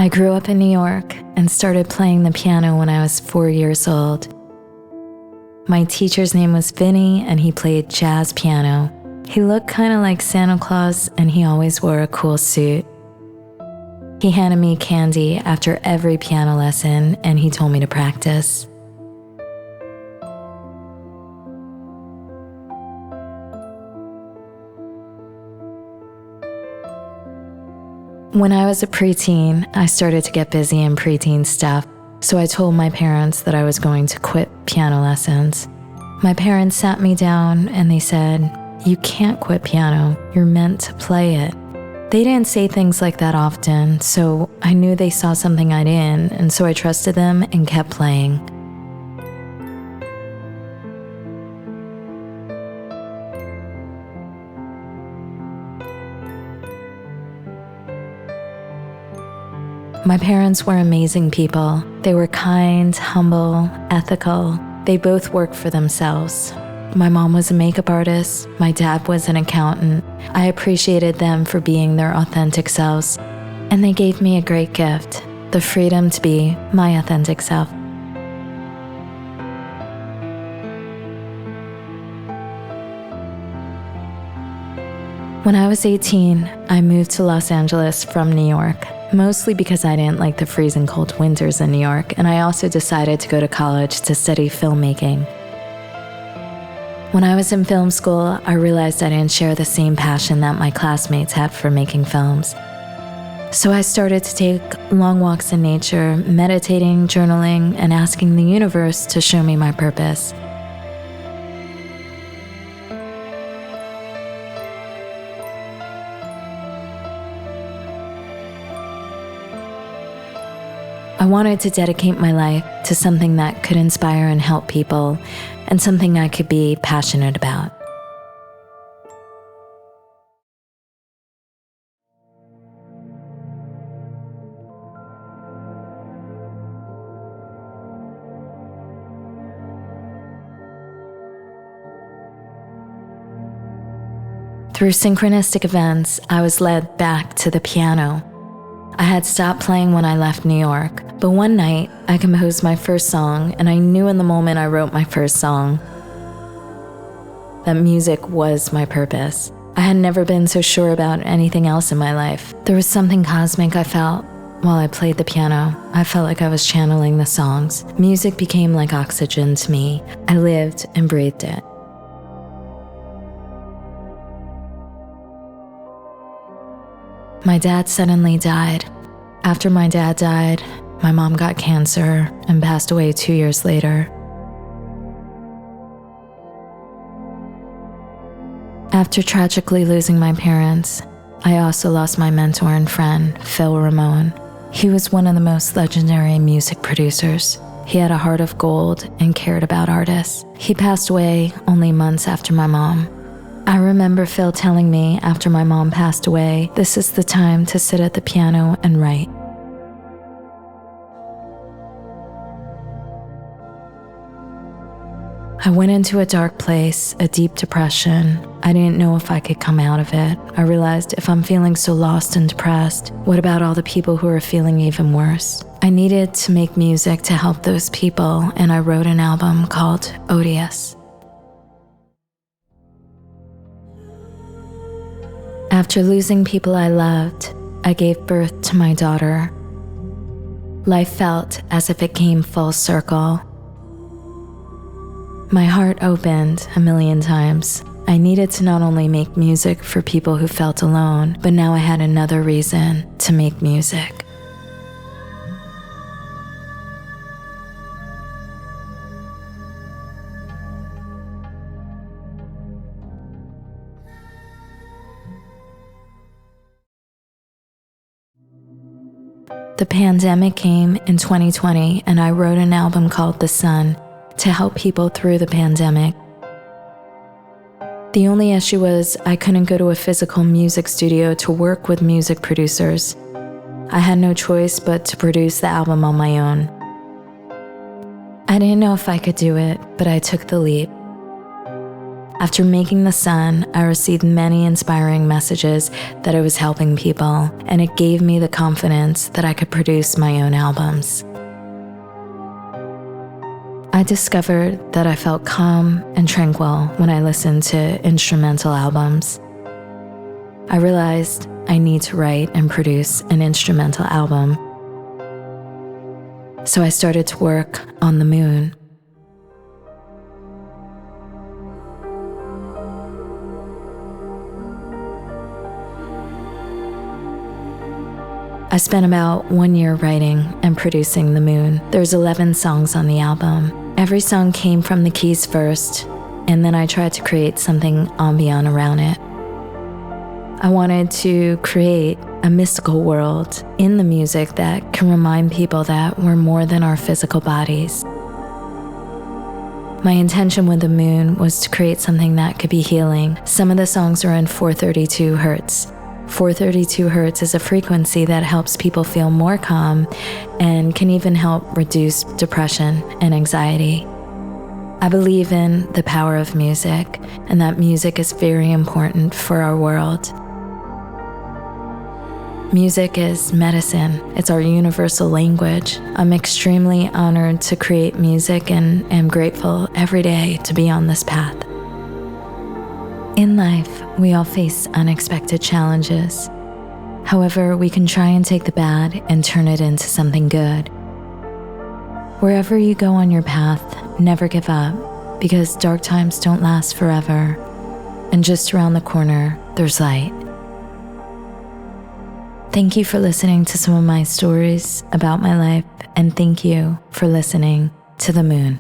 I grew up in New York and started playing the piano when I was 4 years old. My teacher's name was Vinny, and he played jazz piano. He looked kind of like Santa Claus, and he always wore a cool suit. He handed me candy after every piano lesson, and he told me to practice. When I was a preteen, I started to get busy in preteen stuff, so I told my parents that I was going to quit piano lessons. My parents sat me down and they said, "You can't quit piano, you're meant to play it." They didn't say things like that often, so I knew they saw something I didn't, and so I trusted them and kept playing. My parents were amazing people. They were kind, humble, ethical. They both worked for themselves. My mom was a makeup artist. My dad was an accountant. I appreciated them for being their authentic selves. And they gave me a great gift, the freedom to be my authentic self. When I was 18, I moved to Los Angeles from New York. Mostly because I didn't like the freezing cold winters in New York, and I also decided to go to college to study filmmaking. When I was in film school, I realized I didn't share the same passion that my classmates had for making films. So I started to take long walks in nature, meditating, journaling, and asking the universe to show me my purpose. I wanted to dedicate my life to something that could inspire and help people, and something I could be passionate about. Through synchronistic events, I was led back to the piano. I had stopped playing when I left New York, but one night I composed my first song, and I knew in the moment I wrote my first song that music was my purpose. I had never been so sure about anything else in my life. There was something cosmic I felt while I played the piano. I felt like I was channeling the songs. Music became like oxygen to me. I lived and breathed it. My dad suddenly died. After my dad died, my mom got cancer and passed away 2 years later. After tragically losing my parents, I also lost my mentor and friend, Phil Ramone. He was one of the most legendary music producers. He had a heart of gold and cared about artists. He passed away only months after my mom. I remember Phil telling me after my mom passed away, this is the time to sit at the piano and write. I went into a dark place, a deep depression. I didn't know if I could come out of it. I realized if I'm feeling so lost and depressed, what about all the people who are feeling even worse? I needed to make music to help those people, and I wrote an album called Odious. After losing people I loved, I gave birth to my daughter. Life felt as if it came full circle. My heart opened a million times. I needed to not only make music for people who felt alone, but now I had another reason to make music. The pandemic came in 2020, and I wrote an album called The Sun to help people through the pandemic. The only issue was I couldn't go to a physical music studio to work with music producers. I had no choice but to produce the album on my own. I didn't know if I could do it, but I took the leap. After making The Sun, I received many inspiring messages that I was helping people, and it gave me the confidence that I could produce my own albums. I discovered that I felt calm and tranquil when I listened to instrumental albums. I realized I need to write and produce an instrumental album. So I started to work on The Moon. I spent about 1 year writing and producing The Moon. There's 11 songs on the album. Every song came from the keys first, and then I tried to create something ambient around it. I wanted to create a mystical world in the music that can remind people that we're more than our physical bodies. My intention with The Moon was to create something that could be healing. Some of the songs are in 432 hertz. 432 hertz is a frequency that helps people feel more calm and can even help reduce depression and anxiety. I believe in the power of music and that music is very important for our world. Music is medicine. It's our universal language. I'm extremely honored to create music and am grateful every day to be on this path. In life, we all face unexpected challenges. However, we can try and take the bad and turn it into something good. Wherever you go on your path, never give up, because dark times don't last forever. And just around the corner, there's light. Thank you for listening to some of my stories about my life, and thank you for listening to The Moon.